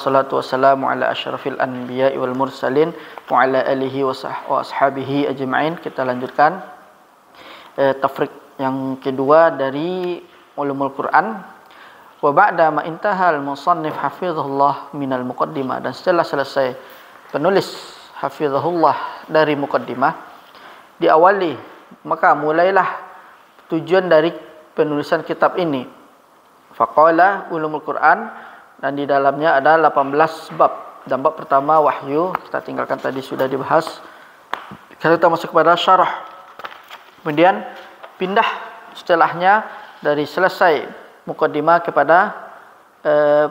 Salatu wassalamu ala asyrafil anbiya'i wal mursalin wa ala alihi wa ashabihi ajma'in. Kita lanjutkan tafriq yang kedua dari ulumul Quran. Wa ba'da ma intahal musannif hafizahullah minal muqaddimah, dan setelah selesai penulis hafizahullah dari muqaddimah, diawali, maka mulailah tujuan dari penulisan kitab ini. Faqala ulumul Quran, dan di dalamnya ada 18 bab. Dan bab pertama wahyu, kita tinggalkan tadi, sudah dibahas. Sekarang kita masuk kepada syarah. Kemudian pindah setelahnya dari selesai muqaddimah kepada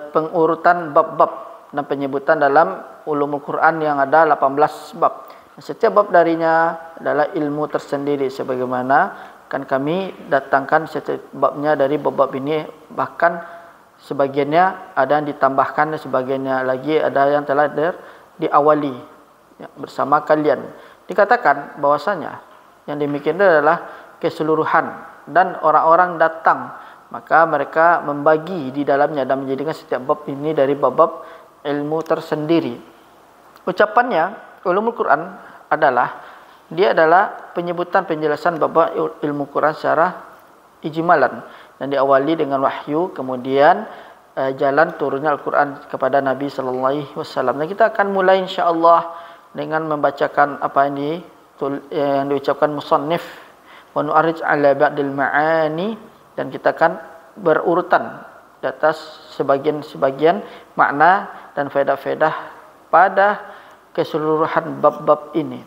pengurutan bab-bab dan penyebutan dalam ulumul Quran yang ada 18 bab. Setiap bab darinya adalah ilmu tersendiri, sebagaimana kan kami datangkan setiap babnya dari bab-bab ini, bahkan sebagiannya ada yang ditambahkan, sebagiannya lagi ada yang telah diawali bersama kalian. Dikatakan bahwasanya yang demikian itu adalah keseluruhan, dan orang-orang datang, maka mereka membagi di dalamnya dan menjadikan setiap bab ini dari bab-bab ilmu tersendiri. Ucapannya ulumul Quran adalah, dia adalah penyebutan penjelasan bab-bab ilmu Quran secara ijmalan, dan diawali dengan wahyu, kemudian jalan turunnya Al-Quran kepada Nabi sallallahu alaihi wasallam. Dan kita akan mulai insya-Allah dengan membacakan apa yang diucapkan musannif, wa nu'arij ala ba'dil ma'ani, dan kita akan berurutan di atas sebagian makna dan faedah-faedah pada keseluruhan bab-bab ini.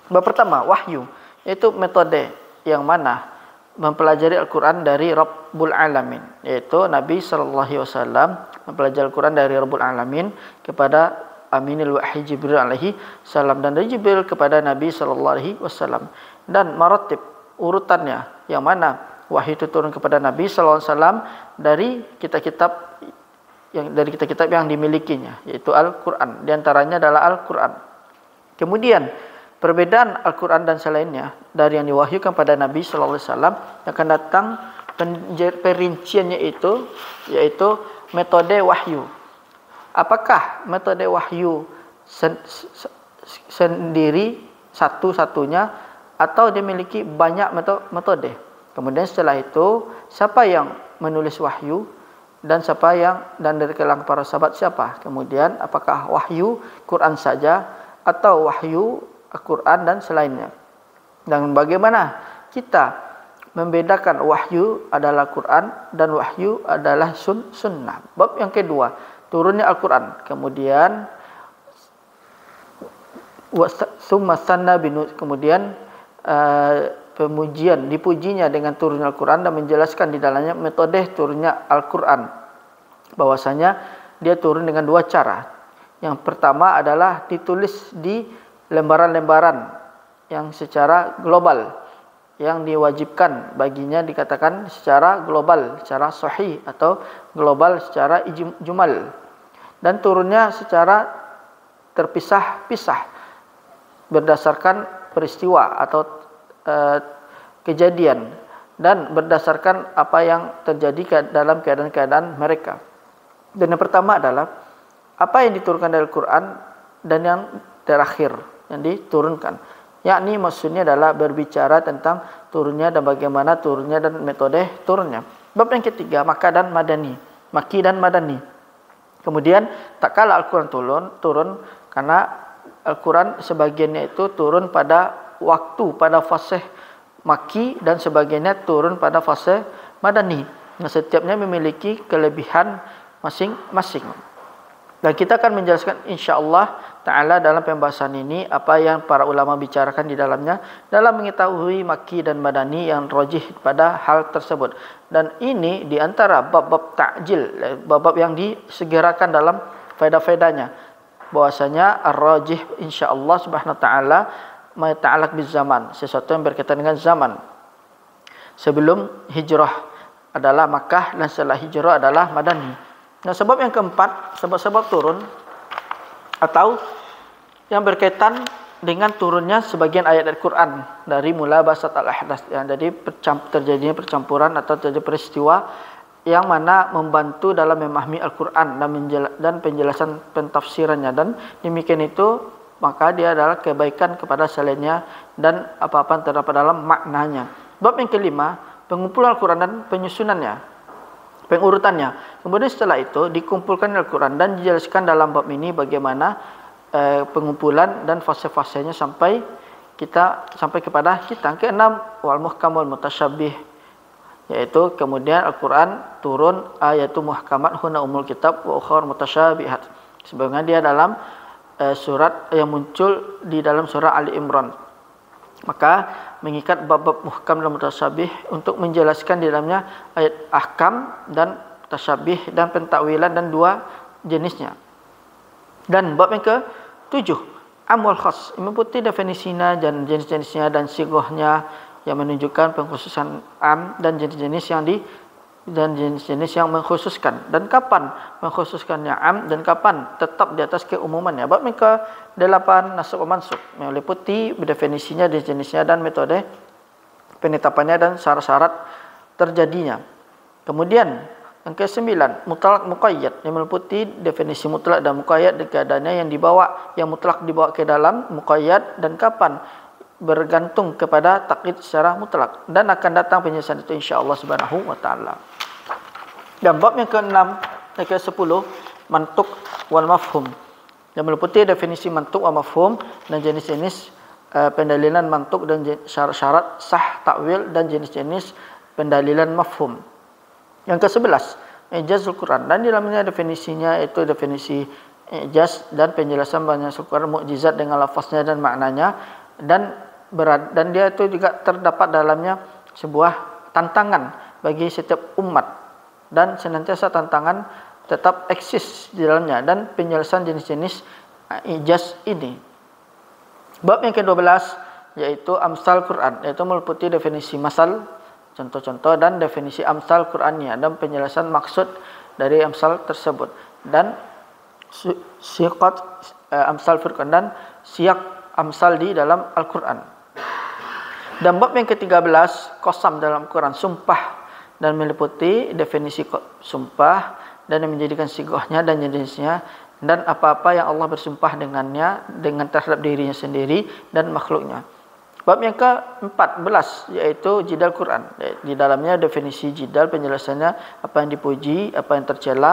Bab pertama wahyu, yaitu metode yang mana mempelajari Al-Quran dari Rabbul Alamin, yaitu Nabi SAW mempelajari Al-Quran dari Rabbul Alamin kepada Aminul Wahyi Jibril alaihi salam, dan dari Jibril kepada Nabi SAW. Dan maratib, urutannya, yang mana wahyu itu turun kepada Nabi SAW dari kitab-kitab yang dimilikinya, yaitu Al-Quran. Di antaranya adalah Al-Quran. Kemudian perbedaan Al-Quran dan selainnya dari yang diwahyukan pada Nabi SAW akan datang perinciannya itu, yaitu metode wahyu. Apakah metode wahyu sendiri satu-satunya, atau dia memiliki banyak metode? Kemudian setelah itu, siapa yang menulis wahyu, dan dari kalangan para sahabat siapa? Kemudian apakah wahyu Quran saja atau wahyu Al-Quran dan selainnya, dan bagaimana kita membedakan wahyu adalah Quran dan wahyu adalah sunnah. Bab yang kedua, turunnya Al-Quran, kemudian kemudian dipujinya dengan turunnya Al-Quran, dan menjelaskan di dalamnya metode turunnya Al-Quran, bahwasanya dia turun dengan dua cara. Yang pertama adalah ditulis di lembaran-lembaran yang secara global, yang diwajibkan baginya, dikatakan secara global, secara sahih, atau global secara ijmal, dan turunnya secara terpisah-pisah berdasarkan peristiwa atau kejadian, dan berdasarkan apa yang terjadi dalam keadaan-keadaan mereka. Dan yang pertama adalah apa yang diturunkan dari Al-Quran, dan yang terakhir yang diturunkan, yakni maksudnya adalah berbicara tentang turunnya dan bagaimana turunnya dan metode turunnya. Bab yang ketiga, Maki dan Madani. Kemudian tak kala Al-Quran turun, karena Al-Quran sebagiannya itu turun pada fase Maki, dan sebagiannya turun pada fase Madani. Nah, setiapnya memiliki kelebihan masing-masing. Dan kita akan menjelaskan insya-Allah ta'ala dalam pembahasan ini apa yang para ulama bicarakan di dalamnya dalam mengetahui Maki dan Madani yang rajih pada hal tersebut. Dan ini di antara bab-bab ta'jil, bab-bab yang disegerakan dalam faedah-faedahnya, bahwasanya ar-rajih insya-Allah subhanahu wa ta'ala ma ta'alaq biz zaman, sesuatu yang berkaitan dengan zaman. Sebelum hijrah adalah Makkah, dan setelah hijrah adalah Madani. Nah, sebab yang keempat, sebab turun atau yang berkaitan dengan turunnya sebagian ayat Al-Quran dari mulabasat al-ahdas, yang jadi terjadinya percampuran atau terjadi peristiwa yang mana membantu dalam memahami Al-Quran dan penjelasan pentafsirannya, dan demikian itu maka dia adalah kebaikan kepada selainnya dan apa-apa yang terdapat dalam maknanya. Bab yang kelima, pengumpulan Al-Quran dan penyusunannya, pengurutannya. Kemudian setelah itu dikumpulkan Al-Quran dan dijelaskan dalam bab ini bagaimana pengumpulan dan fase-fasenya sampai kepada kita. Keenam, wal muhkam wal mutasyabbih, yaitu kemudian Al-Quran turun ayatu muhkamat huna umul kitab wa ukhar mutasyabihat, sebagaimana dia dalam surat yang muncul di dalam surah Ali Imran. Maka mengikat bab-bab muhkam dan mutasyabih untuk menjelaskan di dalamnya ayat ahkam dan tasyabih dan pentakwilan dan dua jenisnya. Dan bab yang ke-7, am wal khas, meliputi definisinya dan jenis-jenisnya dan sigohnya yang menunjukkan pengkhususan am dan jenis-jenis yang mengkhususkan, dan kapan mengkhususkannya am dan kapan tetap di atas keumumannya. Bab yang ke-8, nasab wa mansub, meliputi definisinya, jenis-jenisnya dan metode penetapannya dan syarat-syarat terjadinya. Kemudian yang ke-9, mutlak muqayyad, yang meliputi definisi mutlak dan muqayyad dan keadaannya yang mutlak dibawa ke dalam muqayyad dan kapan, bergantung kepada takyid secara mutlak, dan akan datang penjelasan itu insyaallah subhanahu wa taala. Dan bab yang ke-6 dan ke-10, mantuk wal mafhum, yang meliputi definisi mantuk wal mafhum dan jenis-jenis pendalilan mantuk dan syarat-syarat sah takwil dan jenis-jenis pendalilan mafhum. Yang ke-11, ijazul Quran, dan di dalamnya definisinya itu definisi ijaz dan penjelasan banyak Al-Quran, mukjizat dengan lafaznya dan maknanya, dan dia itu juga terdapat dalamnya sebuah tantangan bagi setiap umat, dan senantiasa tantangan tetap eksis di dalamnya, dan penjelasan jenis-jenis ijaz ini. Bab yang ke-12 yaitu amsal Quran, yaitu meliputi definisi masal, contoh-contoh, dan definisi amsal Qurannya dan penjelasan maksud dari amsal tersebut, dan siqat amsal Quran dan siyak amsal di dalam Al-Quran. Dan bab yang ke-13, qasam dalam Quran, sumpah, dan meliputi definisi sumpah dan menjadikan sigohnya dan jenisnya dan apa-apa yang Allah bersumpah dengannya dengan terhadap dirinya sendiri dan makhluknya. Bab yang ke-14 yaitu jidal Quran. Di dalamnya definisi jidal, penjelasannya apa yang dipuji, apa yang tercela,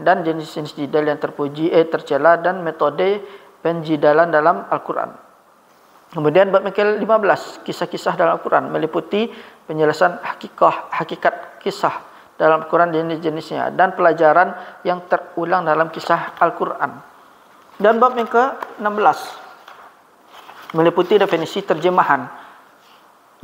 dan jenis-jenis jidal yang tercela dan metode penjidalan dalam Al-Quran. Kemudian bab yang ke-15, kisah-kisah dalam Al-Quran, meliputi penjelasan hakikat kisah dalam Al-Quran, jenis-jenisnya, dan pelajaran yang terulang dalam kisah Al-Quran. Dan bab yang ke-16 meliputi definisi terjemahan,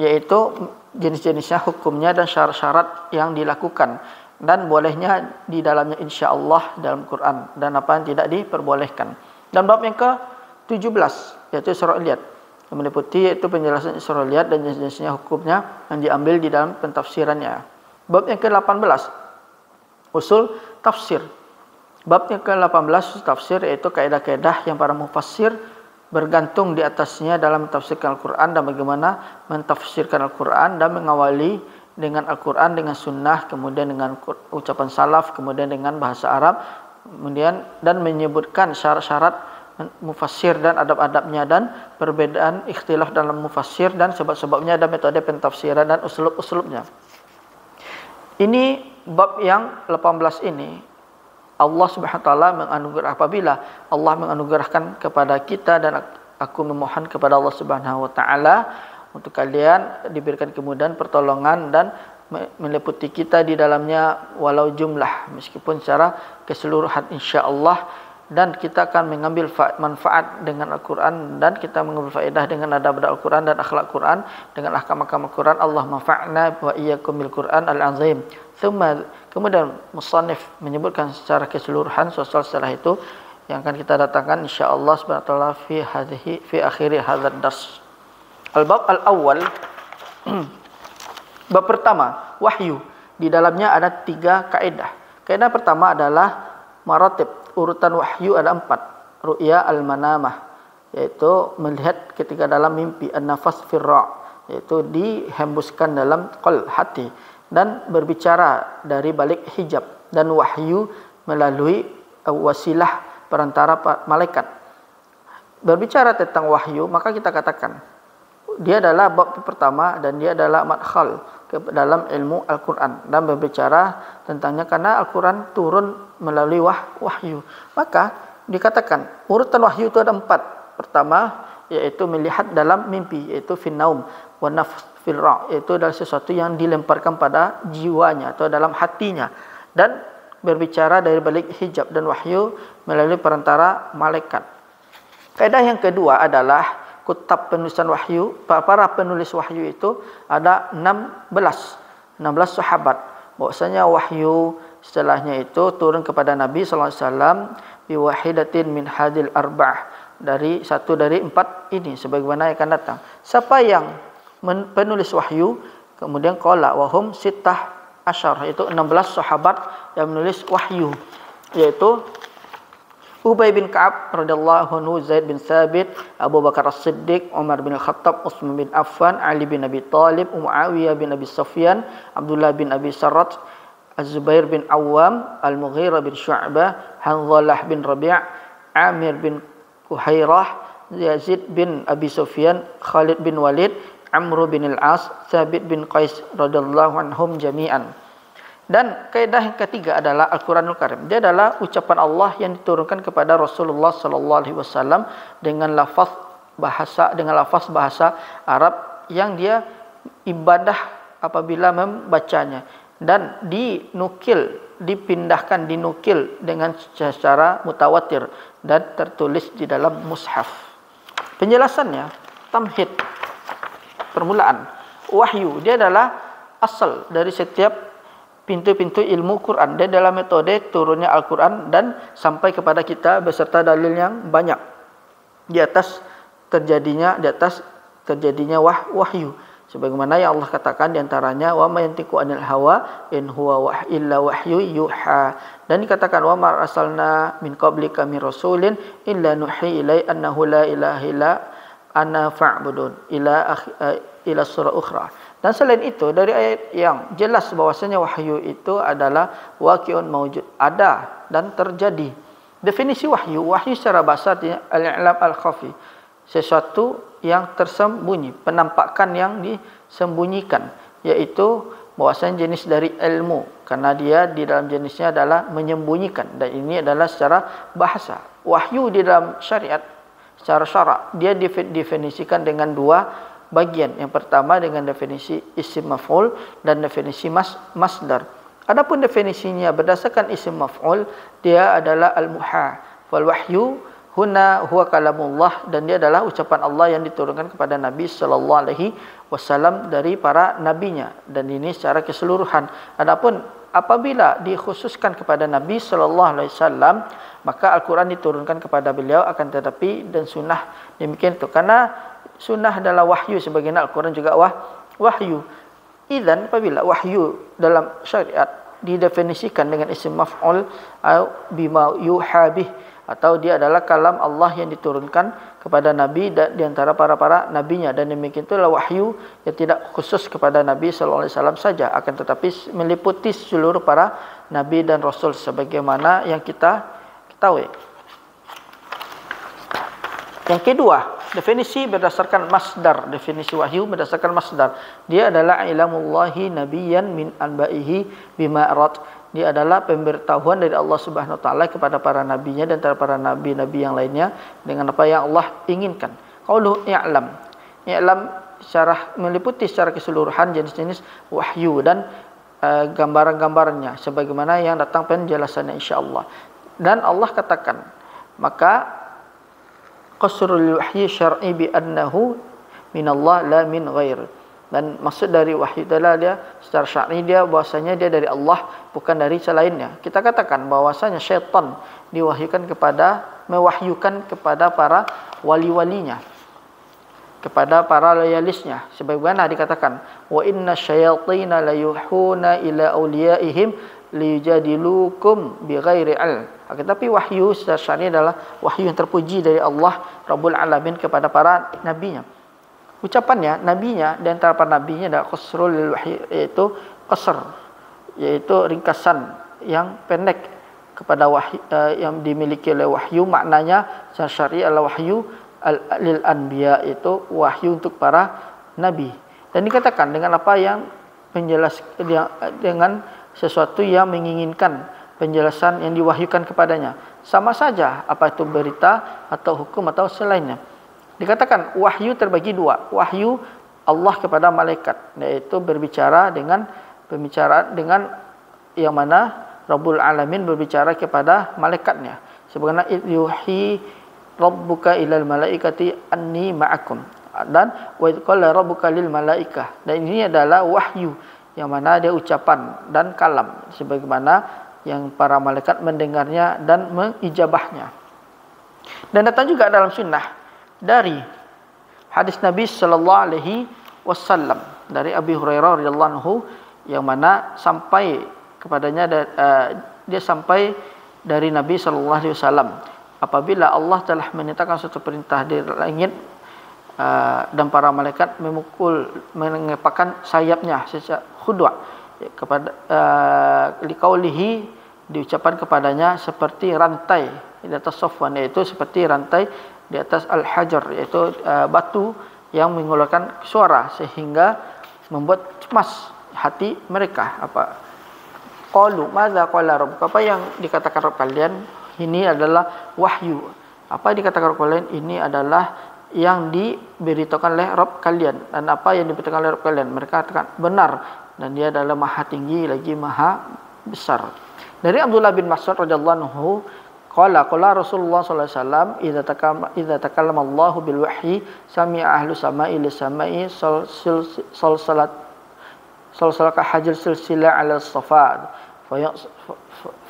yaitu jenis-jenisnya, hukumnya, dan syarat-syarat yang dilakukan dan bolehnya di dalamnya insya-Allah dalam Quran, dan apa yang tidak diperbolehkan. Dan bab yang ke-17 yaitu Israiliyat, yang meliputi yaitu penjelasan Israiliyat dan jenis-jenisnya, hukumnya yang diambil di dalam pentafsirannya. Bab yang ke-18 usul tafsir. Bab yang ke-18 usul tafsir, yaitu kaidah-kaidah yang para mufassir bergantung di atasnya dalam mentafsirkan Al-Quran dan bagaimana mentafsirkan Al-Quran, dan mengawali dengan Al-Quran dengan sunnah, kemudian dengan ucapan salaf, kemudian dengan bahasa Arab, kemudian dan menyebutkan syarat-syarat mufassir dan adab-adabnya dan perbedaan ikhtilaf dalam mufassir dan sebab-sebabnya dan metode pentafsiran dan uslub-uslubnya. Ini bab yang 18 ini Allah Subhanahu wa taala apabila Allah menganugerahkan kepada kita, dan aku memohon kepada Allah Subhanahu wa taala untuk kalian diberikan kemudahan, pertolongan, dan meliputi kita di dalamnya walau jumlah, meskipun secara keseluruhan insyaallah, dan kita akan mengambil manfaat dengan Al-Quran, dan kita mengambil faedah dengan adab-adab Al-Quran dan akhlak Quran, dengan ahkam-ahkam Al-Quran. Allah manfa'na wa iyyakum bil Quran al-azim. Kemudian musannif menyebutkan secara keseluruhan soal setelah itu yang akan kita datangkan insyaallah subhanahu wa taala fi akhir hadzal dars. Al-bab al-awwal bab pertama, wahyu. Di dalamnya ada 3 kaidah. Kaidah pertama adalah maratib, urutan wahyu ada 4. Ru'ya al-manamah, yaitu melihat ketika dalam mimpi. An-nafas firra, yaitu dihembuskan dalam qalb, hati. dan berbicara dari balik hijab, dan wahyu melalui wasilah perantara malaikat. Berbicara tentang wahyu, maka kita katakan dia adalah bab pertama dan dia adalah madkhal ke dalam ilmu Al-Quran, dan berbicara tentangnya karena Al-Quran turun melalui wahyu. Maka dikatakan urutan wahyu itu ada 4. Pertama yaitu melihat dalam mimpi, yaitu finnaum wa nafs fil ra', yaitu adalah sesuatu yang dilemparkan pada jiwanya atau dalam hatinya, dan berbicara dari balik hijab dan wahyu melalui perantara malaikat. Kaedah yang kedua adalah kutab penulisan wahyu. Para penulis wahyu itu ada 16 sahabat. Bahwasanya wahyu setelahnya itu turun kepada Nabi sallallahu alaihi wasallam biwahidatin min hadil arba'ah, dari satu dari 4 ini sebagaimana yang akan datang. Siapa yang penulis wahyu, kemudian qala wahum sittah asyar, yaitu 16 sahabat yang menulis wahyu, yaitu Ubay bin Ka'ab radhiyallahu anhu, Zaid bin Thabit, Abu Bakar As-Siddiq, Umar bin Al-Khattab, Utsman bin Affan, Ali bin Abi Thalib, Muawiyah bin Abi Sufyan, Abdullah bin Abi Sarrat, Az-Zubair bin Awam, Al-Mughirah bin Syu'bah, Hanzalah bin Rabi', Amir bin Kuhairah, Yazid bin Abi Sufyan, Khalid bin Walid, Amr bin Al-As, Thabit bin Qais radhiyallahu anhum jami'an. Dan kaidah yang ketiga adalah Al-Quranul Karim. Dia adalah ucapan Allah yang diturunkan kepada Rasulullah sallallahu alaihi wasallam dengan lafaz bahasa Arab yang dia ibadah apabila membacanya, dan dinukil dengan secara mutawatir dan tertulis di dalam mushaf. Penjelasannya, tamhid, permulaan. Wahyu dia adalah asal dari setiap pintu-pintu ilmu Quran. Dia dalam metode turunnya Al-Quran dan sampai kepada kita beserta dalil yang banyak di atas terjadinya wahyu. Sebagaimana yang Allah katakan di antaranya wa ma yantiqu anil hawa in huwa illa wahyu yuha. Dan dikatakan wa ma arsalna min qablika min rasulin illa nuhi ilai annahu la ilaha illa ana fa'budun ila surah ukhra. Dan selain itu dari ayat yang jelas bahwasanya wahyu itu adalah waqi'un mawjud, ada dan terjadi. Definisi wahyu secara bahasa al-i'lam al-khafi, sesuatu yang tersembunyi, penampakan yang disembunyikan, yaitu bahwasanya jenis dari ilmu, karena dia di dalam jenisnya adalah menyembunyikan, dan ini adalah secara bahasa. Wahyu di dalam syariat secara syarak dia definisikan dengan 2 bagian. Yang pertama dengan definisi isim maf'ul dan definisi masdar. Adapun definisinya berdasarkan isim maf'ul, dia adalah al-muha. Wal wahyu huna huwa kalamullah, dan dia adalah ucapan Allah yang diturunkan kepada Nabi sallallahu alaihi wasallam dari para nabinya, dan ini secara keseluruhan. Adapun apabila dikhususkan kepada Nabi sallallahu alaihi wasallam, maka Al-Quran diturunkan kepada beliau, akan tetapi dan sunnah demikian itu, karena sunnah adalah wahyu sebagaimana Al-Quran juga wahyu. Idzan apabila wahyu dalam syariat didefinisikan dengan isim maf'ul atau bima yuha bih, atau dia adalah kalam Allah yang diturunkan kepada Nabi dan di antara para nabinya, dan demikian itulah wahyu yang tidak khusus kepada Nabi sallallahu alaihi wasallam saja, akan tetapi meliputi seluruh para nabi dan rasul sebagaimana yang kita ketahui. Yang kedua, definisi berdasarkan masdar. Definisi wahyu berdasarkan masdar. Dia adalah ilamullahi nabiyyan min anba'ihi bima arad. Dia adalah pemberitahuan dari Allah Subhanahu wa taala kepada para nabinya dan para nabi-nabi yang lainnya dengan apa yang Allah inginkan. Qaulu i'lam. I'lam secara meliputi secara keseluruhan jenis-jenis wahyu dan gambaran-gambarannya sebagaimana yang datang penjelasannya insyaallah. Dan Allah katakan, maka qasrul wahyi syar'i bi annahu minallah la min ghair. Dan maksud dari wahyu adalah dia secara syar'i dia bahwasanya dia dari Allah, bukan dari selainnya. Kita katakan bahwasanya syaitan mewahyukan kepada para wali-walinya, kepada para loyalisnya, sebagaimana dikatakan wa inna syayatina la yuhuna ila awliyaihim liyujadilukum bighairi ilm. Tetapi wahyu secara syar'i adalah wahyu yang terpuji dari Allah Rabbul Alamin kepada para nabinya. Ucapannya nabinya dan antara para nabinya adalah qasrul wahyi, yaitu qasr, yaitu ringkasan yang pendek kepada wahyu yang dimiliki oleh wahyu. Maknanya secara syar'i adalah wahyu lil anbiya, itu wahyu untuk para nabi. Dan dikatakan dengan apa yang dengan sesuatu yang menginginkan penjelasan yang diwahyukan kepadanya. Sama saja apa itu berita atau hukum atau selainnya. Dikatakan wahyu terbagi dua. Wahyu Allah kepada malaikat, yaitu berbicara dengan pembicaraan dengan yang mana Rabbul Alamin berbicara kepada malaikatnya. Sebagaimana yuhi rabbuka ilal malaikati anni ma'akum. Dan wa idh qala rabbuka lil malaikah. Dan ini adalah wahyu yang mana dia ucapan dan kalam, sebagaimana yang para malaikat mendengarnya dan mengijabahnya. Dan datang juga dalam sunnah dari hadis Nabi sallallahu alaihi wasallam dari Abi Hurairah radhiyallahu anhu, yang mana sampai kepadanya dia sampai dari Nabi sallallahu alaihi wasallam, apabila Allah telah menetapkan suatu perintah di langit dan para malaikat mengepakkan sayapnya secara khudwa kepada liqaulihi, diucapkan kepadanya seperti rantai di atas safwan, yaitu seperti rantai di atas al-hajar, yaitu batu yang mengeluarkan suara sehingga membuat cemas hati mereka. Apa qalu madza qala rabbuk, apa yang dikatakan Rabb kalian ini adalah wahyu. Apa yang dikatakan Rabb kalian ini adalah yang diberitakan oleh Rabb kalian. Dan apa yang diberitakan oleh Rabb kalian, mereka katakan benar, dan dia adalah maha tinggi lagi maha besar. Dari Abdullah bin Mas'ud radhiyallahu anhu, qala Rasulullah sallallahu alaihi wasallam, idza takallama Allahu bil wahyi sami'a ahlu sama'i lis sama'i salsalaka hajr silsila 'ala as-safad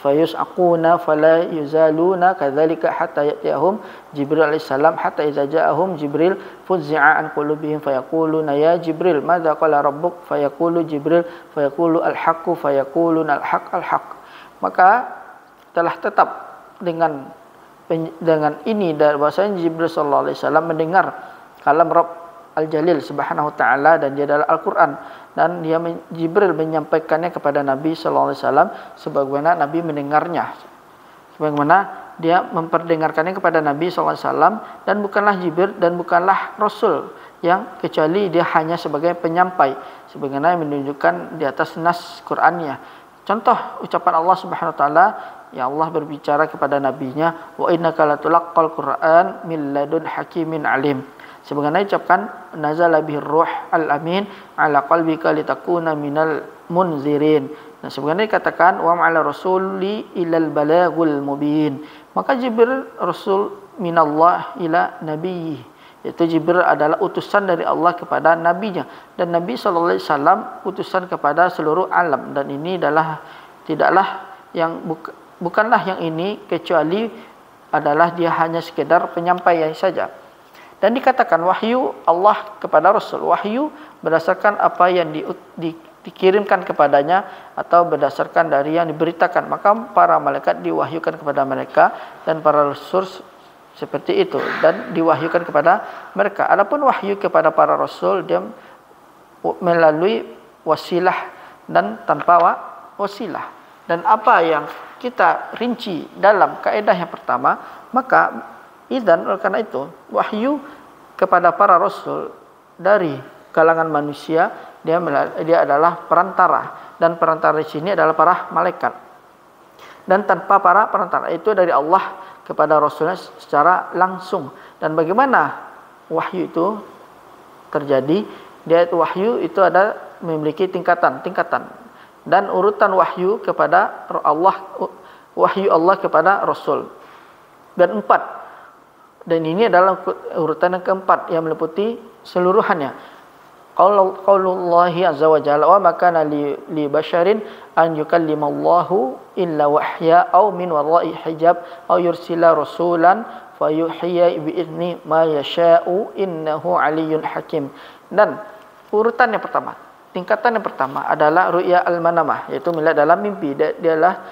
fayus'aquna fala yuzaluna kadzalika hatta ya'tiyahum Jibril alaihi salam hatta idza ja'ahum Jibril fuzzi'a an qulubihim fayaquluna ya Jibril madza qala rabbuk fayaqulu Jibril fayaqulu al-haqqu fayaquluna al-haqq. Maka telah tetap dengan ini dari bahasanya Jibril sallallahu alaihi wasallam mendengar kalam Rabb Al-Jalil subhanahu wa ta'ala, dan dia adalah Al-Quran, dan Jibril menyampaikannya kepada Nabi sallallahu alaihi wasallam sebagaimana Nabi mendengarnya, sebagaimana dia memperdengarkannya kepada Nabi sallallahu alaihi wasallam. Dan bukanlah Jibril dan bukanlah Rasul yang kecuali dia hanya sebagai penyampai, sebagaimana yang menunjukkan di atas nas Qur'annya. Contoh ucapan Allah subhanahu wa ta'ala, ya Allah berbicara kepada nabinya, wa innaka latulaqqal Qur'an min ladun hakimin alim, sebagaimana ucapkan nazala bihir ruh al-amin ala qalbika litakuna minal munzirin. Dan sebagaimana dikatakan wa ma'ala rasuli ilal balagul mubin. Maka Jibril rasul minallah ila nabiyyi, yaitu Jibril adalah utusan dari Allah kepada nabinya, dan Nabi sallallahu alaihi wasallam utusan kepada seluruh alam. Dan ini adalah tidaklah yang bukanlah yang ini kecuali adalah dia hanya sekedar penyampaian saja. Dan dikatakan wahyu Allah kepada Rasul, wahyu berdasarkan apa yang dikirimkan kepadanya atau berdasarkan dari yang diberitakan. Maka para malaikat diwahyukan kepada mereka, dan para Rasul seperti itu dan diwahyukan kepada mereka. Adapun wahyu kepada para Rasul, dia melalui wasilah dan tanpa wasilah. Dan apa yang kita rinci dalam kaedah yang pertama, maka idzan oleh karena itu wahyu kepada para rasul dari kalangan manusia, dia adalah perantara, dan perantara di sini adalah para malaikat. Dan tanpa para perantara, itu dari Allah kepada rasulnya secara langsung. Dan bagaimana wahyu itu terjadi? Dia itu wahyu itu ada memiliki tingkatan. Dan urutan wahyu kepada Allah, wahyu Allah kepada rasul. Dan 4. Dan ini adalah urutan yang keempat yang meliputi seluruhannya. Qaulullahi azza wa jalla wa makana li basharin an yukallimallahu illa wahya aw min wara'i hijab aw yursila rasulan fayuhyiya bi idzni ma yasha'u innahu aliyyun hakim. Dan urutan yang pertama, tingkatan yang pertama adalah ru'ya al-manamah, yaitu melihat dalam mimpi. Dia adalah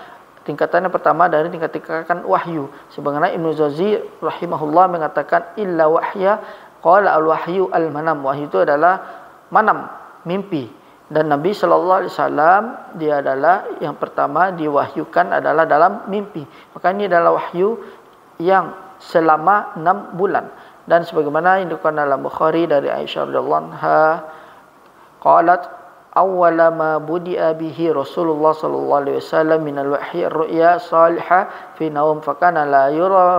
tingkatan yang pertama dari tingkatan wahyu. Sebagaimana Ibnu Jauzi rahimahullah mengatakan illa wahya qala al-wahyu al-manam. Wahyu itu adalah manam, mimpi. Dan Nabi sallallahu alaihi wasallam dia adalah yang pertama diwahyukan adalah dalam mimpi. Maka ini adalah wahyu yang selama 6 bulan. Dan sebagaimana yang dikatakan dalam Bukhari dari Aisyah radhiyallahu anha, qalat awwala ma budi'a bihi Rasulullah sallallahu alaihi wasallam min al-wahyi ar-ru'ya salihah fi naum fakana la yara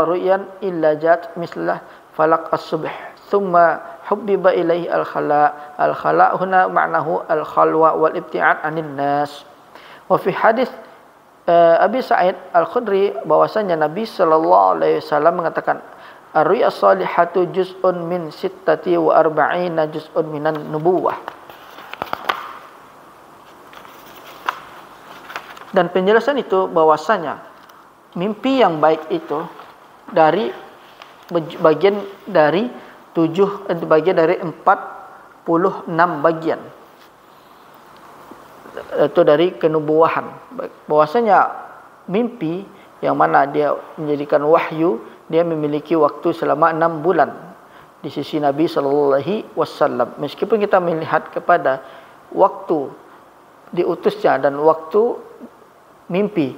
ru'yan illa jat mislah falaq as-subh thumma hubbiba ilaihi al-khala huna ma'nahu al-khalwa wal ibti'ad 'anil nas. Wa fi hadis Abi Sa'id Al-Khudri bahwasanya Nabi sallallahu alaihi wasallam mengatakan ar-ru'ya salihatu juz'un min 46 juz'un minan nubuwah. Dan penjelasan itu bahwasanya mimpi yang baik itu dari bagian dari bagian dari 46 bagian. Itu dari kenubuahan. Bahwasanya mimpi yang mana dia menjadikan wahyu, dia memiliki waktu selama 6 bulan di sisi Nabi sallallahu alaihi wasallam. Meskipun kita melihat kepada waktu diutusnya dan waktu mimpi,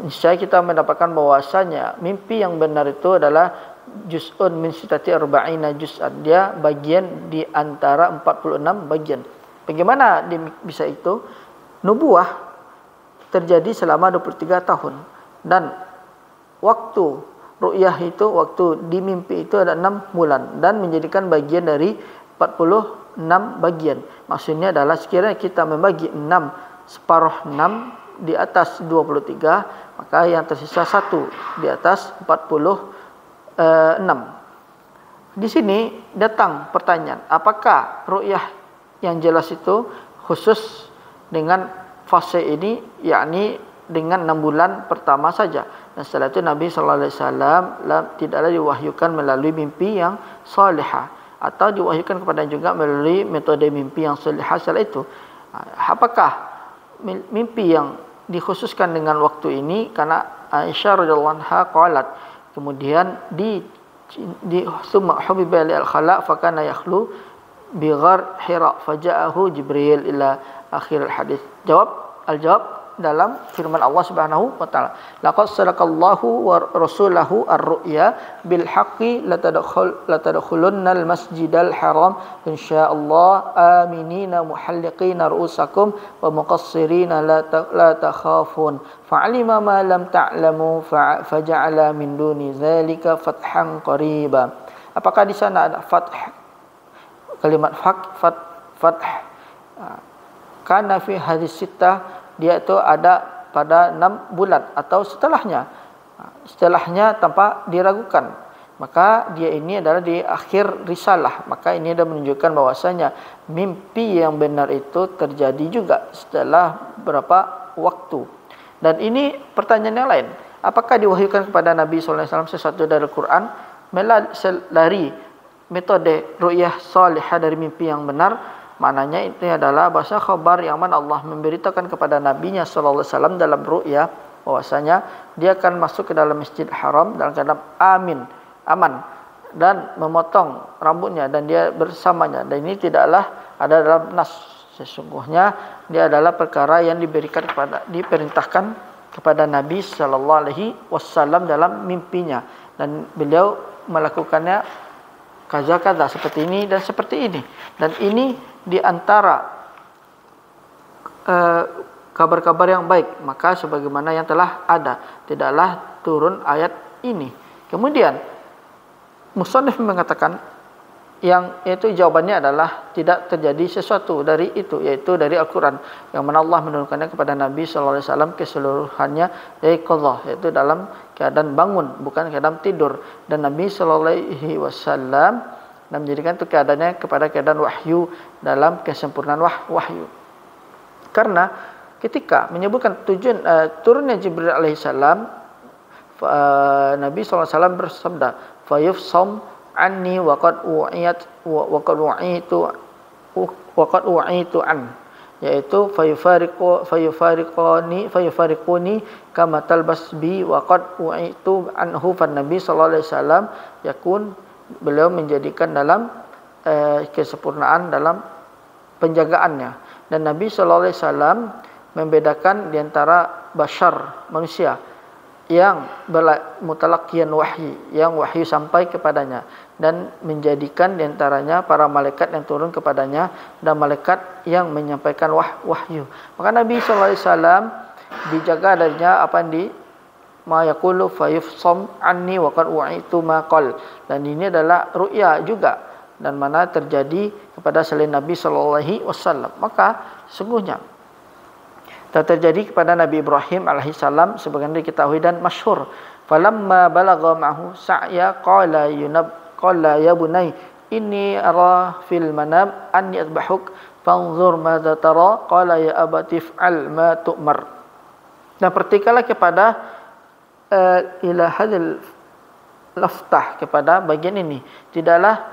saya kita mendapatkan bahwasanya mimpi yang benar itu adalah juz'un min sitati arba'ina juz'an. Dia bagian di antara 46 bagian. Bagaimana bisa itu? Nubuah terjadi selama 23 tahun. Dan waktu ru'yah itu, waktu di mimpi itu ada 6 bulan. Dan menjadikan bagian dari 46 bagian. Maksudnya adalah sekiranya kita membagi 6, separuh 6 di atas 23, maka yang tersisa 1 di atas 46. Di sini datang pertanyaan, apakah ru'yah yang jelas itu khusus dengan fase ini, yakni dengan 6 bulan pertama saja. Dan setelah itu Nabi sallallahu alaihi wasallam tidaklah diwahyukan melalui mimpi yang salihah, atau diwahyukan kepada juga melalui metode mimpi yang salihah setelah itu. Apakah mimpi yang dikhususkan dengan waktu ini? Karena Aisyah radhiyallahu anha qalat, kemudian di summa hubiba al-khala fa kana yakhlu bi ghar Hira faja'ahu Jibril ila akhir al-hadis. Al-jawab dalam firman Allah Subhanahu wa taala, laqad sadaqallahu wa rasulahu ar-ru'ya bil haqqi latadkhulunnal masjidal haram insyaallah aminina muhalliqina ru'usakum wa muqassirina la takhafun fa'alima ma lam ta'lamu faja'ala min duni dzalika fathan qariba. Apakah di sana ada fath? Kalimat fath kana fi hadis sittah, dia itu ada pada 6 bulan atau setelahnya tanpa diragukan. Maka dia ini adalah di akhir risalah. Maka ini dah menunjukkan bahwasanya mimpi yang benar itu terjadi juga setelah berapa waktu. Dan ini pertanyaan yang lain, apakah diwahyukan kepada Nabi sallallahu alaihi wasallam sesuatu dari Al-Quran melalui metode ru'yah salihah dari mimpi yang benar? Maknanya itu adalah bahasa khabar yang mana Allah memberitakan kepada Nabi-Nya sallallahu alaihi wasallam dalam ru'ya bahwasanya dia akan masuk ke dalam Masjid Haram dalam keadaan aman dan memotong rambutnya dan dia bersamanya. Dan ini tidaklah ada dalam nas. Sesungguhnya dia adalah perkara yang diperintahkan kepada Nabi sallallahu alaihi wasallam dalam mimpinya, dan beliau melakukannya kaza seperti ini dan seperti ini. Dan ini di antara kabar-kabar yang baik, maka sebagaimana yang telah ada, tidaklah turun ayat ini. Kemudian musannif mengatakan yang yaitu jawabannya adalah tidak terjadi sesuatu dari itu, yaitu dari Al-Quran yang mana Allah menurunkannya kepada Nabi sallallahu alaihi wasallam keseluruhannya dari qadha, yaitu dalam keadaan bangun, bukan keadaan tidur. Dan Nabi sallallahu alaihi wasallam dan menjadikan itu keadaannya kepada keadaan wahyu dalam kesempurnaan wahyu. Karena ketika menyebutkan tujuan turunnya Jibril alaihissalam, Nabi SAW bersabda, "Fayufsam anni wa qad u'itu an", yaitu fayufariquni kama talbas bi wa qad u'itu anhu. Fan Nabi sallallahu alaihi wasallam yakun, beliau menjadikan dalam kesempurnaan dalam penjagaannya. Dan Nabi sallallahu alaihi wasallam membedakan di antara bashar, manusia yang mutalaqqiyan wahyi, yang wahyu sampai kepadanya, dan menjadikan di antaranya para malaikat yang turun kepadanya dan malaikat yang menyampaikan wahyu. Maka Nabi sallallahu alaihi wasallam dijaga darinya apa yang di ma yaqulu fayufsam anni wa qad u'itu ma qal. Dan ini adalah ru'ya juga, dan mana terjadi kepada selain Nabi sallallahu alaihi wasallam. Maka sungguhnya terjadi kepada Nabi Ibrahim alaihissalam sebagaimana diketahui dan masyhur. Falamma balagha ma'hu sa'ya qala ya bunay inni ara fil manam anni adbahuk fanzur madza tara qala ya abati fa'al ma tu'mar. Dan pertikalah kepada ila hadil laftah, kepada bagian ini. Tidaklah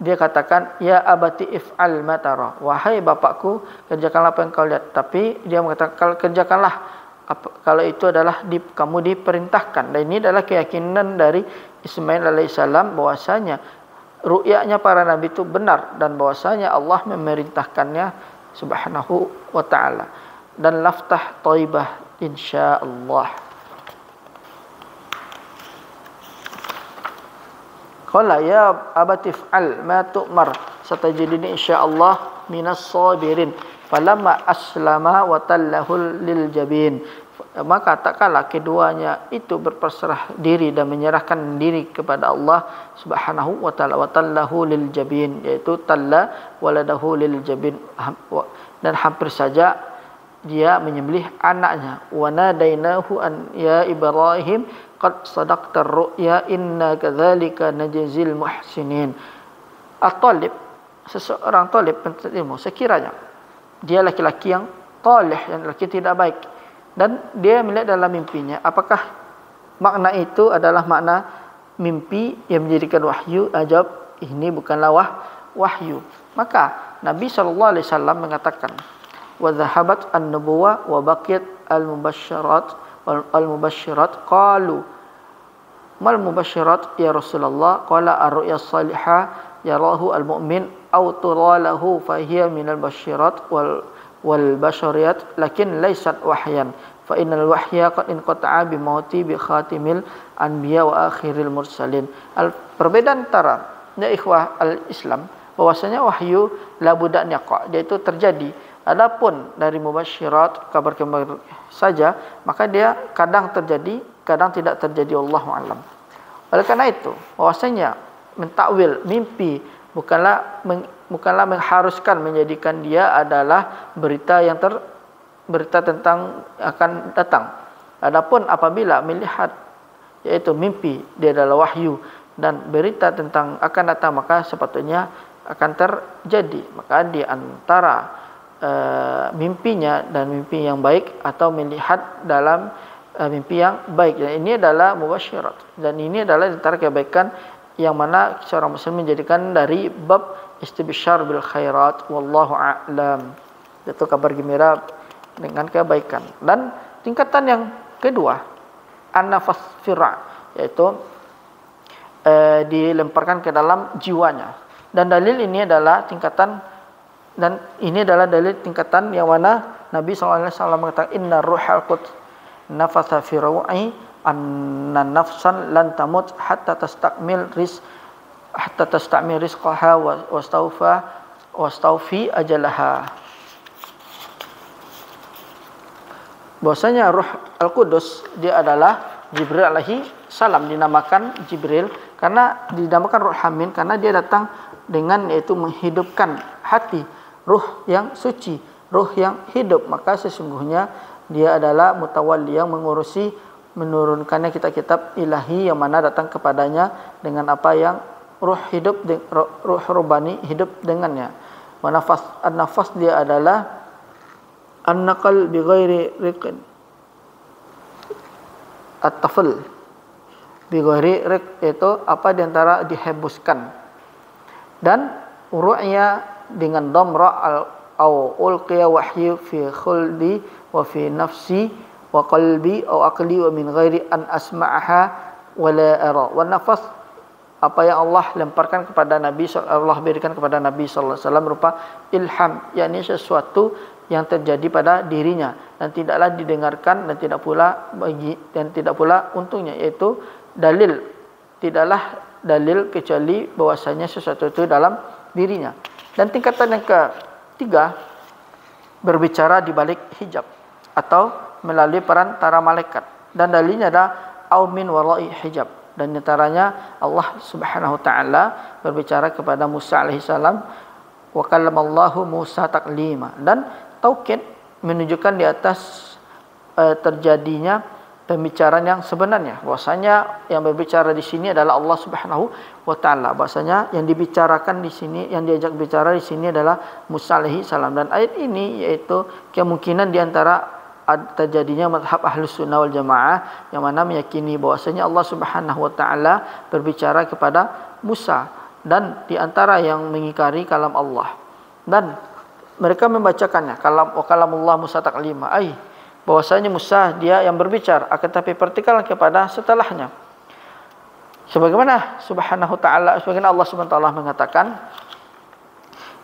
dia katakan ya abati if'al ma tara, wahai bapakku kerjakanlah apa yang kau lihat. Tapi dia mengatakan kalau kerjakanlah kalau itu adalah kamu diperintahkan. Dan ini adalah keyakinan dari Ismail alaihissalam bahwasanya ru'yanya para nabi itu benar, dan bahwasanya Allah memerintahkannya subhanahu wa ta'ala. Dan laftah thaibah insyaallah. Qala ya abati fa'al ma tu'mar satajiduni insyaallah minas sabirin. Falamma aslama wa tallahu lil jabin. Maka tak kala keduanya itu berpasrah diri dan menyerahkan diri kepada Allah Subhanahu wa taala, wa tallahu lil jabin, yaitu talla waladahu lil jabin, dan hampir saja dia menyembelih anaknya. Wa nadainahu an ya Ibrahim qad sadaqta ar-ru'ya inna kadzalika najzil muhsinin. At-talib, seseorang talib penuntut ilmu, sekiranya dia laki-laki yang talih, yang laki tidak baik, dan dia melihat dalam mimpinya, apakah makna itu adalah makna mimpi yang menjadikan wahyu? Jawab, ini bukanlah wahyu. Maka Nabi sallallahu alaihi wasallam mengatakan, wa dhahabat an-nubuwah wa baqiyat al-mubasysyirat qalu mal mubasysyirat ya Rasulullah qala ar-ru'ya salihah yarahu al-mu'min aw turalahu fa hiya min al-basyirat wal bashariyat lakin laysat wahyan fa innal wahya qad inqata'a bi mauti bi khatimil anbiya wa akhiril mursalin. Perbedaan antara ya ikhwah al-Islam bahwasanya wahyu la budda yaqa, dia itu terjadi. Adapun dari mubasyirat, kabar-kabar saja, maka dia kadang terjadi, kadang tidak terjadi, wallahu alam. Oleh karena itu, bahwasanya mentakwil mimpi bukanlah mengharuskan menjadikan dia adalah berita tentang akan datang. Adapun apabila melihat yaitu mimpi dia adalah wahyu dan berita tentang akan datang, maka sepatutnya akan terjadi. Maka di antara mimpinya dan mimpi yang baik atau melihat dalam mimpi yang baik, dan ini adalah mubasyirat, dan ini adalah antara kebaikan yang mana seorang muslim menjadikan dari bab istibsyar bil khairat, wallahu a'lam. Itu kabar gembira dengan kebaikan. Dan tingkatan yang kedua, an-nafas fir'a, yaitu dilemparkan ke dalam jiwanya. Dan dalil ini adalah tingkatan, dan ini adalah dalil tingkatan yang mana Nabi SAW mengatakan inna ruhal quds nafatha fi ru'i anna nafsan lan tamut hatta tastakmil rizqaha wastaufi ajalaha. Bahwasanya Ruh Al-Qudus dia adalah Jibril alaihi salam, dinamakan Jibril karena dinamakan Ruh Amin karena dia datang dengan yaitu menghidupkan hati, ruh yang suci, ruh yang hidup. Maka sesungguhnya dia adalah mutawalli yang mengurusi menurunkannya kitab-kitab ilahi yang mana datang kepadanya dengan apa yang ruh hidup, ruh rubani hidup dengannya. Nafas, an-nafas dia adalah an-naqal bi ghairi riqin, at-tafl bi ghairi riq, itu apa di antara dihembuskan, dan ru'ya dengan dhamra au ulqiya wahyu fi khuldi wa fi nafsi wa qalbi au aqli wa min ghairi an asma'aha wa la ara. Wa nafas apa yang Allah lemparkan kepada Nabi, Allah berikan kepada Nabi sallallahu alaihi wasallam berupa ilham, yakni sesuatu yang terjadi pada dirinya dan tidaklah didengarkan dan tidak pula untungnya, yaitu dalil, tidaklah dalil kecuali bahwasanya sesuatu itu dalam dirinya. Dan tingkatan yang ketiga, berbicara di balik hijab atau melalui perantara malaikat, dan dalilnya ada au min wara'i hijab, dan antaranya Allah Subhanahu wa taala berbicara kepada Musa alaihi salam, wa kallamallahu Musa taklima, dan taukid menunjukkan di atas terjadinya pembicaraan yang sebenarnya, bahwasanya yang berbicara di sini adalah Allah Subhanahu wa taala, bahwasanya yang dibicarakan di sini, yang diajak bicara di sini adalah Musa alaihi salam. Dan ayat ini yaitu kemungkinan di antara terjadinya mazhab Ahlus Sunnah wal Jamaah yang mana meyakini bahwasanya Allah Subhanahu wa taala berbicara kepada Musa, dan di antara yang mengingkari kalam Allah, dan mereka membacakannya kalamullah Musa taklima, bahwasanya Musa dia yang berbicara, akan tapi pertikaian kepada setelahnya. Sebagaimana Subhanahu taala, sebagaimana Allah Subhanahu taala mengatakan,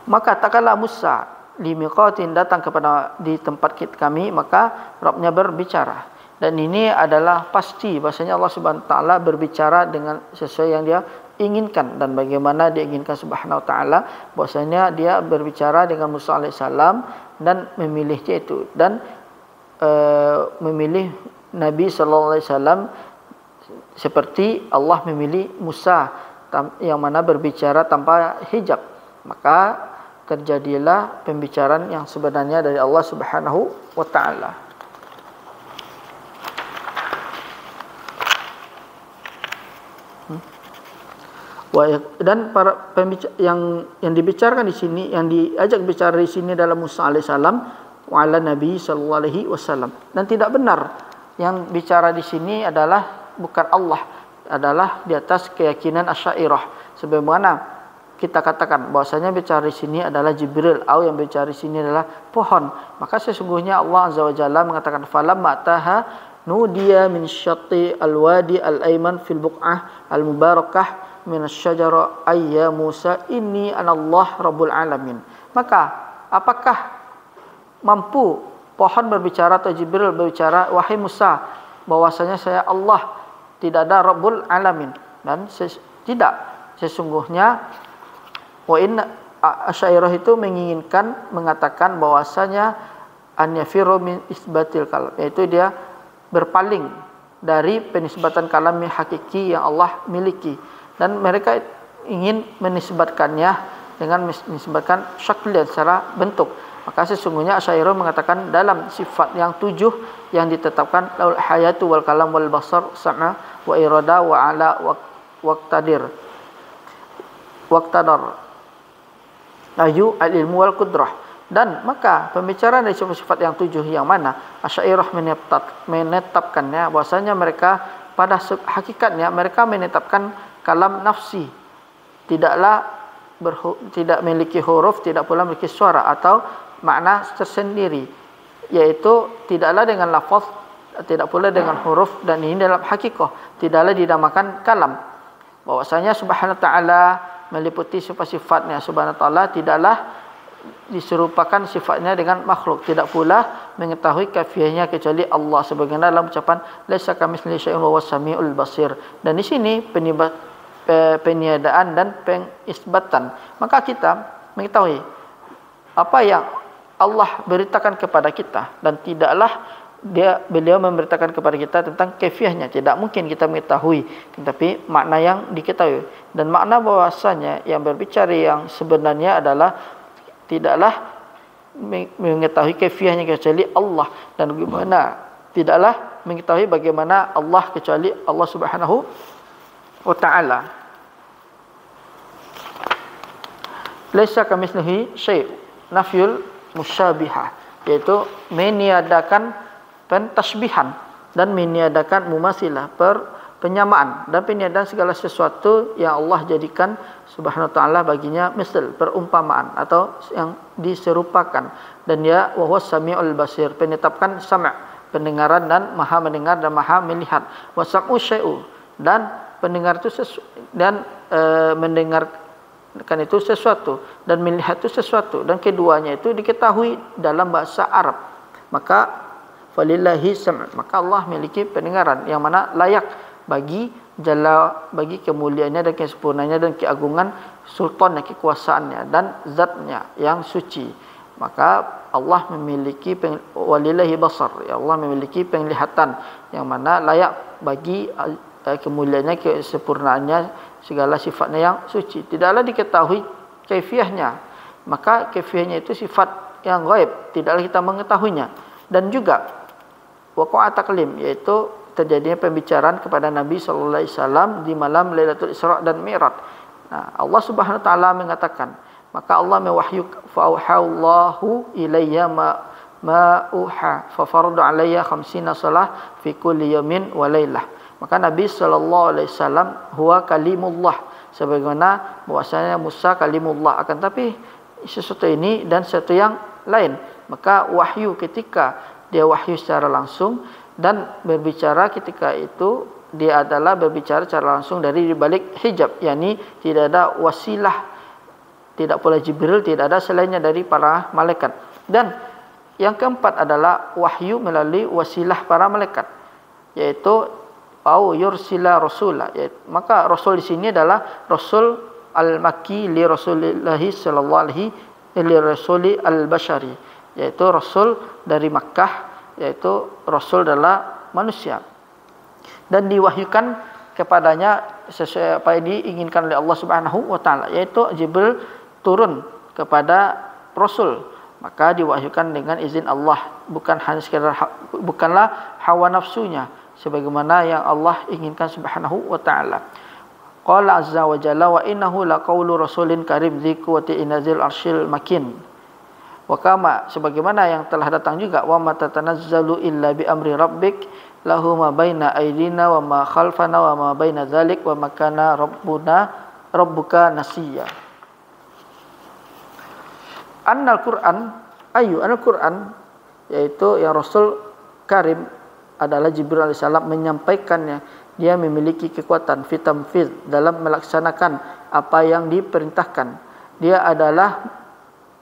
maka takala Musa li miqatin, datang kepada di tempat kami, maka Rabbnya berbicara. Dan ini adalah pasti bahwasanya Allah Subhanahu taala berbicara dengan sesuai yang dia inginkan, dan bagaimana dia inginkan Subhanahu taala, bahwasanya dia berbicara dengan Musa alaihissalam dan memilihnya itu, dan memilih Nabi sallallahu alaihi wasallam seperti Allah memilih Musa yang mana berbicara tanpa hijab. Maka terjadilah pembicaraan yang sebenarnya dari Allah Subhanahu wa taala. Dan para yang dibicarakan di sini, yang diajak bicara di sini adalah Musa alaihissalam wa ala Nabi sallallahu alaihi wasallam. Dan tidak benar yang bicara di sini adalah bukan Allah, adalah di atas keyakinan Asy'ariyah. Sebagaimana kita katakan bahwasanya bicara di sini adalah Jibril, atau yang bicara di sini adalah pohon. Maka sesungguhnya Allah Azza wa Jalla mengatakan falamma taha nudiya min syatti al-wadi al-ayman fil buq'ah al-mubarakah min asy-syajara ayya Musa inni anallah rabbul alamin. Maka apakah mampu pohon berbicara atau Jibril berbicara, wahai Musa, bahwasanya saya Allah, tidak ada Rabbul Alamin? Dan tidak, sesungguhnya wa inna Asy'ariyah itu menginginkan mengatakan bahwasanya an yafiru min isbatil kalam, yaitu dia berpaling dari penisbatan kalam yang hakiki yang Allah miliki, dan mereka ingin menisbatkannya dengan menisbatkan syaklian secara bentuk. Maka sesungguhnya Asy'ariyah mengatakan dalam sifat yang 7 yang ditetapkan laul hayatu wal kalam wal basar sam'a wa irada wa ala waqtadar ayu al ilmu wal qudrah. Dan maka pembicaraan dari sifat yang 7 yang mana Asy'ariyah menetapkannya bahwasanya mereka pada hakikatnya mereka menetapkan kalam nafsi, tidak memiliki huruf, tidak pula memiliki suara atau makna tersendiri, yaitu tidaklah dengan lafaz, tidak pula dengan huruf, dan ini dalam hakikah tidaklah dinamakan kalam. Bahwasanya Subhanahu wa taala meliputi sifat-sifatnya, Subhanahu wa taala tidaklah diserupakan sifatnya dengan makhluk, tidak pula mengetahui kaifiahnya kecuali Allah, sebagaimana dalam ucapan laisa kamitslihi syai'un wa huwas samiul basir. Dan di sini peniadaan dan pengisbatan. Maka kita mengetahui apa yang Allah beritakan kepada kita, dan tidaklah beliau memberitakan kepada kita tentang kaifiahnya. Tidak mungkin kita mengetahui, tetapi makna yang diketahui. Dan makna bahwasanya yang berbicara yang sebenarnya adalah tidaklah mengetahui kaifiahnya kecuali Allah, dan bagaimana tidaklah mengetahui bagaimana Allah kecuali Allah Subhanahu wa taala. Laisa kamitslihi syai', nafyul musyabihah, yaitu meniadakan pentasbihan dan meniadakan mumathilah, penyamaan dan peniadaan segala sesuatu yang Allah jadikan Subhanahu wa taala baginya misal, perumpamaan atau yang diserupakan. Dan dia wa huwas samiul basir, penetapkan sama', pendengaran dan maha mendengar dan maha melihat. Wa sam'u syai'u, dan pendengar itu dan mendengarkan itu sesuatu dan melihat itu sesuatu, dan keduanya itu diketahui dalam bahasa Arab. Maka falillahi sam', maka Allah memiliki pendengaran yang mana layak bagi bagi kemuliaannya dan kesempurnaannya dan keagungan sultannya, kekuasaannya dan zatnya yang suci. Maka Allah memiliki walillahi basar, ya Allah memiliki penglihatan yang mana layak bagi kemuliaannya, kesempurnaannya, segala sifatnya yang suci. Tidaklah diketahui kaifiahnya, maka kaifiahnya itu sifat yang gaib, tidaklah kita mengetahuinya. Dan juga waqa'a taklim, yaitu terjadinya pembicaraan kepada Nabi sallallahu alaihi wasallam di malam Lailatul Isra dan Mi'raj. Nah, Allah Subhanahu wa taala mengatakan, maka Allah mewahyu fa'auhallahu ilayya ma uha fa farada alayya 50 salah fi kulli yawmin wa lailah. Maka Nabi sallallahu alaihi wasallam huwa kalimullah, sebagaimana bahwasanya Musa kalimullah, akan tapi sesuatu ini dan sesuatu yang lain. Maka wahyu ketika dia wahyu secara langsung dan berbicara ketika itu dia adalah berbicara secara langsung dari balik hijab, yakni tidak ada wasilah, tidak pula Jibril, tidak ada selainnya dari para malaikat. Dan yang keempat adalah wahyu melalui wasilah para malaikat, yaitu au yursila rasula. Maka rasul di sini adalah rasul al-makki li Rasulillah sallallahu alaihi li rasuli al-bashari, yaitu rasul dari Makkah, yaitu rasul adalah manusia, dan diwahyukan kepadanya sesuai apa yang diinginkan oleh Allah Subhanahu wa taala, yaitu Jibril turun kepada rasul, maka diwahyukan dengan izin Allah, bukan hanya sekadar bukanlah hawa nafsunya sebagaimana yang Allah inginkan Subhanahu wa taala. Qala azza wa jalla wa innahu laqaulu rasulin karim dzi quwwati inazil arsyil makin. Wa kama, sebagaimana yang telah datang juga, wa ma tatanazzalu illa bi amri rabbik lahu ma baina aydina wa ma khalfana wa ma baina dzalik wa makana rabbuka nasiya. Annal Qur'an al-Qur'an, yaitu yang Rasul Karim adalah Jibril alaihissalam menyampaikannya. Dia memiliki kekuatan fitamfid dalam melaksanakan apa yang diperintahkan. Dia adalah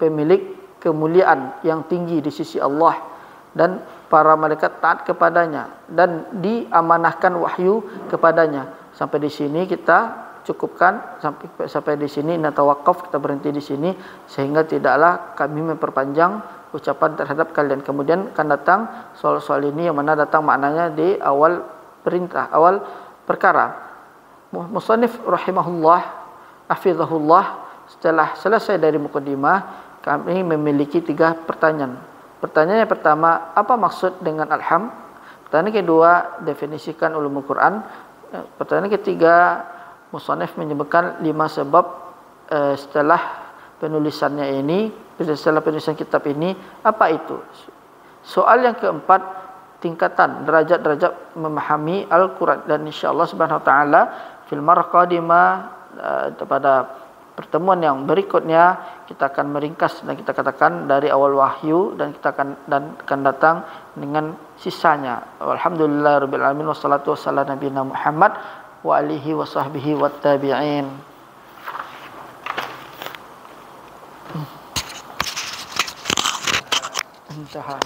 pemilik kemuliaan yang tinggi di sisi Allah, dan para malaikat taat kepadanya dan diamanahkan wahyu kepadanya. Sampai di sini kita cukupkan, sampai di sini natawakaf, kita berhenti di sini sehingga tidaklah kami memperpanjang ucapan terhadap kalian. Kemudian akan datang soal-soal ini yang mana datang maknanya di awal perintah, awal perkara. Musannif rahimahullah hafizahullah setelah selesai dari mukadimah, kami memiliki 3 pertanyaan. Pertanyaan yang pertama, apa maksud dengan alham? Pertanyaan kedua, definisikan ulumul Quran. Pertanyaan ketiga, musannif menyebutkan 5 sebab setelah penulisannya ini, setelah penulisan kitab ini, apa itu? Soal yang keempat, tingkatan derajat-derajat memahami Al-Quran, dan insyaallah subhanahu wa taala fil marah qadimah, pada pertemuan yang berikutnya kita akan meringkas dan kita katakan dari awal wahyu, dan kita akan datang dengan sisanya. Alhamdulillahirabbil alamin, wassalatu wassalamu nabiyina Muhammad wa alihi wa sahbihi wat tabi'in. Intaha.